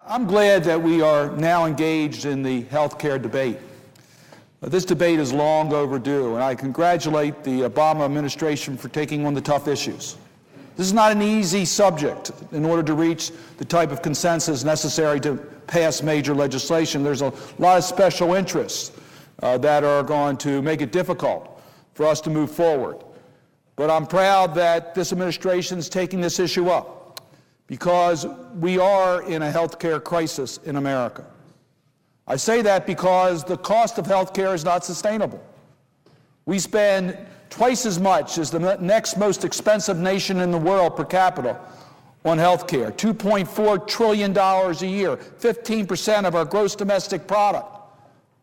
I'm glad that we are now engaged in the health care debate. This debate is long overdue, and I congratulate the Obama administration for taking on the tough issues. This is not an easy subject in order to reach the type of consensus necessary to pass major legislation. There's a lot of special interests that are going to make it difficult for us to move forward. But I'm proud that this administration is taking this issue up, because we are in a health care crisis in America. I say that because the cost of health care is not sustainable. We spend twice as much as the next most expensive nation in the world per capita on health care, $2.4 trillion a year, 15% of our gross domestic product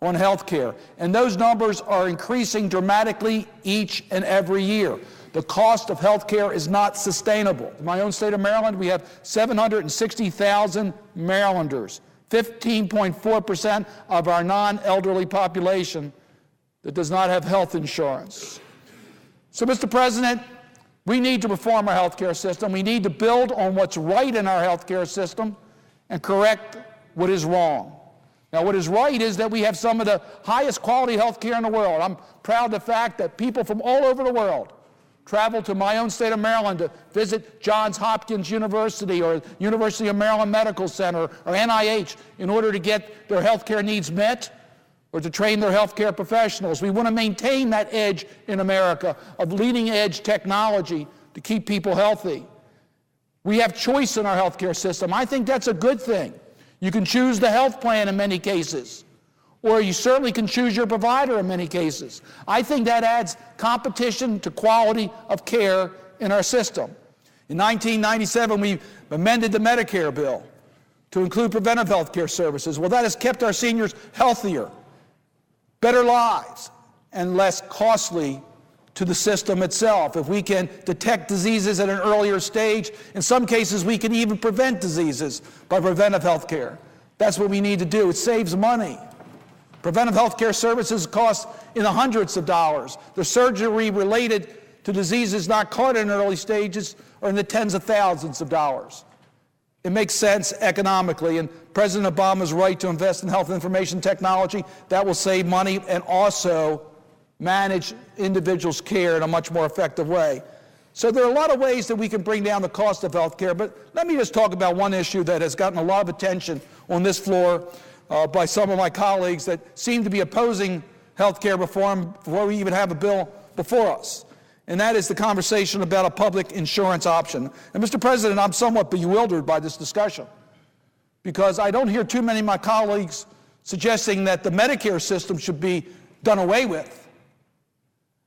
on health care. And those numbers are increasing dramatically each and every year. The cost of health care is not sustainable. In my own state of Maryland, we have 760,000 Marylanders, 15.4% of our non-elderly population that does not have health insurance. So, Mr. President, we need to reform our health care system. We need to build on what's right in our health care system and correct what is wrong. Now, what is right is that we have some of the highest quality health care in the world. I'm proud of the fact that people from all over the world travel to my own state of Maryland to visit Johns Hopkins University or University of Maryland Medical Center or NIH in order to get their health care needs met or to train their health care professionals. We want to maintain that edge in America of leading edge technology to keep people healthy. We have choice in our health care system. I think that's a good thing. You can choose the health plan in many cases, or you certainly can choose your provider in many cases. I think that adds competition to quality of care in our system. In 1997, we amended the Medicare bill to include preventive health care services. Well, that has kept our seniors healthier, better lives, and less costly to the system itself. If we can detect diseases at an earlier stage, in some cases we can even prevent diseases by preventive health care. That's what we need to do. It saves money. Preventive health care services cost in the hundreds of dollars. The surgery related to diseases not caught in early stages are in the tens of thousands of dollars. It makes sense economically, and President Obama's right to invest in health information technology, that will save money and also manage individuals' care in a much more effective way. So there are a lot of ways that we can bring down the cost of health care, but let me just talk about one issue that has gotten a lot of attention on this floor by some of my colleagues that seem to be opposing health care reform before we even have a bill before us. And that is the conversation about a public insurance option. And Mr. President, I'm somewhat bewildered by this discussion because I don't hear too many of my colleagues suggesting that the Medicare system should be done away with.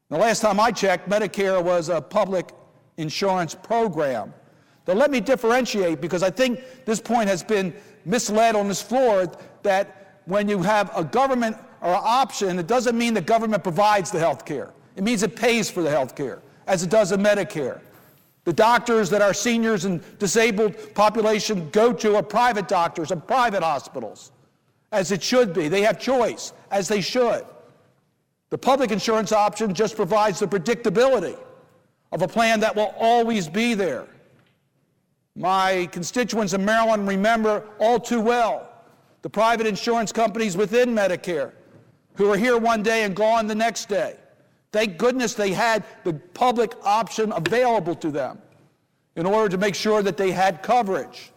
The last time I checked, Medicare was a public insurance program. Now let me differentiate, because I think this point has been misled on this floor, that when you have a government or an option, it doesn't mean the government provides the health care. It means it pays for the health care, as it does in Medicare. The doctors that our seniors and disabled population go to are private doctors and private hospitals, as it should be. They have choice, as they should. The public insurance option just provides the predictability of a plan that will always be there. My constituents in Maryland remember all too well the private insurance companies within Medicare who are here one day and gone the next day. Thank goodness they had the public option available to them in order to make sure that they had coverage.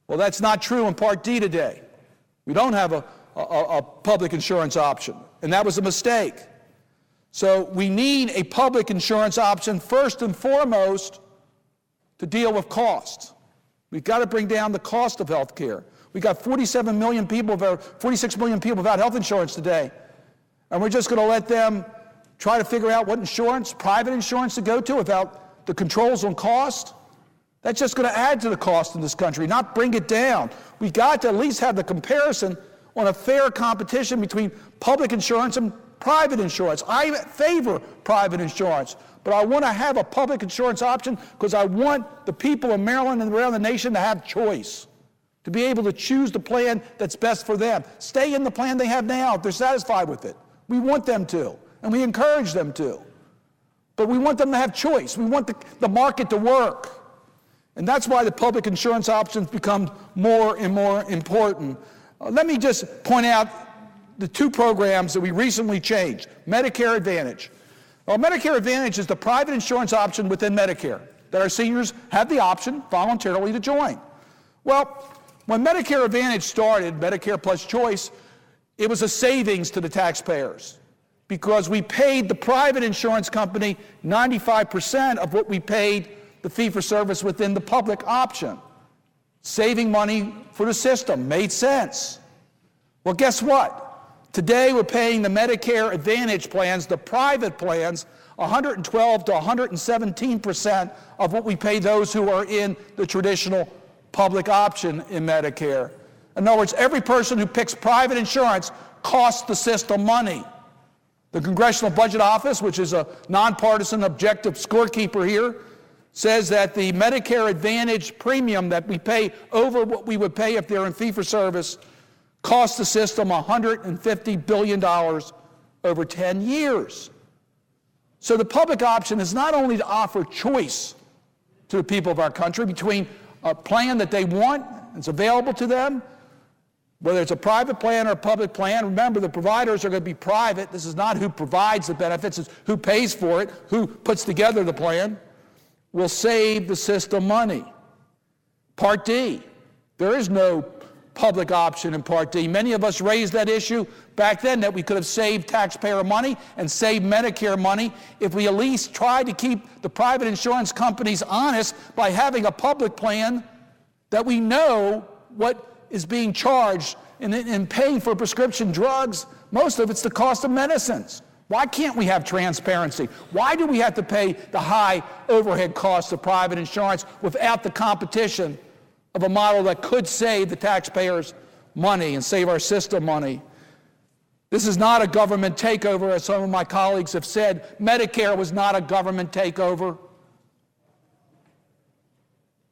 Well, that's not true in Part D today. We don't have a public insurance option, and that was a mistake. So we need a public insurance option first and foremost to deal with costs. We've got to bring down the cost of health care. We've got 46 million people without health insurance today, and we're just going to let them try to figure out what insurance, private insurance, to go to without the controls on cost. That's just going to add to the cost in this country, not bring it down. We've got to at least have the comparison on a fair competition between public insurance and private insurance. I favor private insurance, but I want to have a public insurance option because I want the people in Maryland and around the nation to have choice, to be able to choose the plan that's best for them. Stay in the plan they have now if they're satisfied with it. We want them to, and we encourage them to. But we want them to have choice. We want the market to work. And that's why the public insurance options become more and more important. Let me just point out the two programs that we recently changed. Medicare Advantage. Well, Medicare Advantage is the private insurance option within Medicare that our seniors have the option voluntarily to join. Well, when Medicare Advantage started, Medicare Plus Choice, it was a savings to the taxpayers because we paid the private insurance company 95% of what we paid the fee-for-service within the public option. Saving money for the system made sense. Well, guess what? Today we're paying the Medicare Advantage plans, the private plans, 112 to 117% of what we pay those who are in the traditional public option in Medicare. In other words, every person who picks private insurance costs the system money. The Congressional Budget Office, which is a nonpartisan objective scorekeeper here, says that the Medicare Advantage premium that we pay over what we would pay if they're in fee-for-service costs the system $150 billion over 10 years. So the public option is not only to offer choice to the people of our country between a plan that they want, it's available to them, whether it's a private plan or a public plan. Remember, the providers are going to be private. This is not who provides the benefits, it's who pays for it, who puts together the plan. Will save the system money. Part D, there is no public option in Part D. Many of us raised that issue back then that we could have saved taxpayer money and saved Medicare money if we at least tried to keep the private insurance companies honest by having a public plan that we know what is being charged in paying for prescription drugs. Most of it's the cost of medicines. Why can't we have transparency? Why do we have to pay the high overhead costs of private insurance without the competition of a model that could save the taxpayers money and save our system money? This is not a government takeover, as some of my colleagues have said. Medicare was not a government takeover.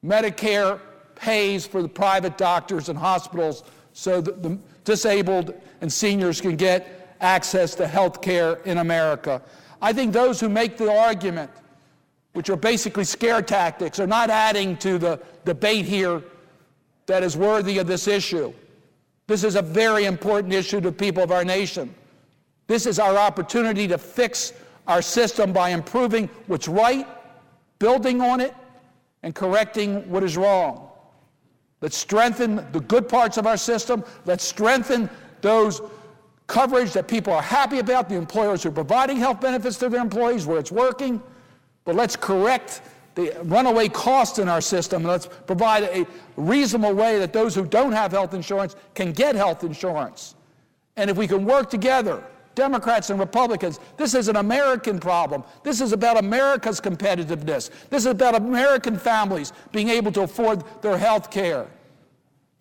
Medicare pays for the private doctors and hospitals so that the disabled and seniors can get access to health care in America. I think those who make the argument, which are basically scare tactics, are not adding to the debate here that is worthy of this issue. This is a very important issue to the people of our nation. This is our opportunity to fix our system by improving what's right, building on it, and correcting what is wrong. Let's strengthen the good parts of our system. Let's strengthen those coverage that people are happy about, the employers who are providing health benefits to their employees where it's working. But let's correct the runaway costs in our system, and let's provide a reasonable way that those who don't have health insurance can get health insurance. And if we can work together, Democrats and Republicans, this is an American problem. This is about America's competitiveness. This is about American families being able to afford their health care.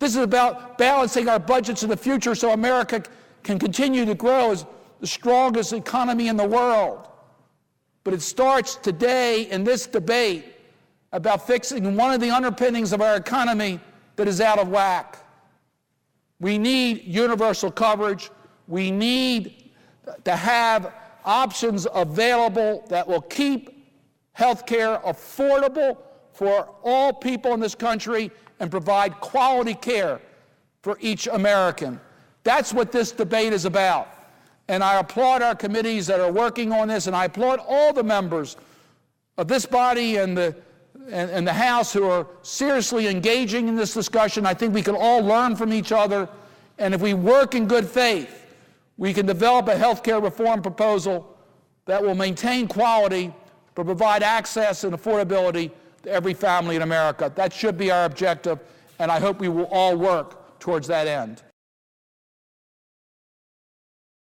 This is about balancing our budgets in the future so America can continue to grow as the strongest economy in the world. But it starts today in this debate about fixing one of the underpinnings of our economy that is out of whack. We need universal coverage. We need to have options available that will keep health care affordable for all people in this country and provide quality care for each American. That's what this debate is about. And I applaud our committees that are working on this, and I applaud all the members of this body and the House who are seriously engaging in this discussion. I think we can all learn from each other, and if we work in good faith, we can develop a health care reform proposal that will maintain quality but provide access and affordability to every family in America. That should be our objective, and I hope we will all work towards that end.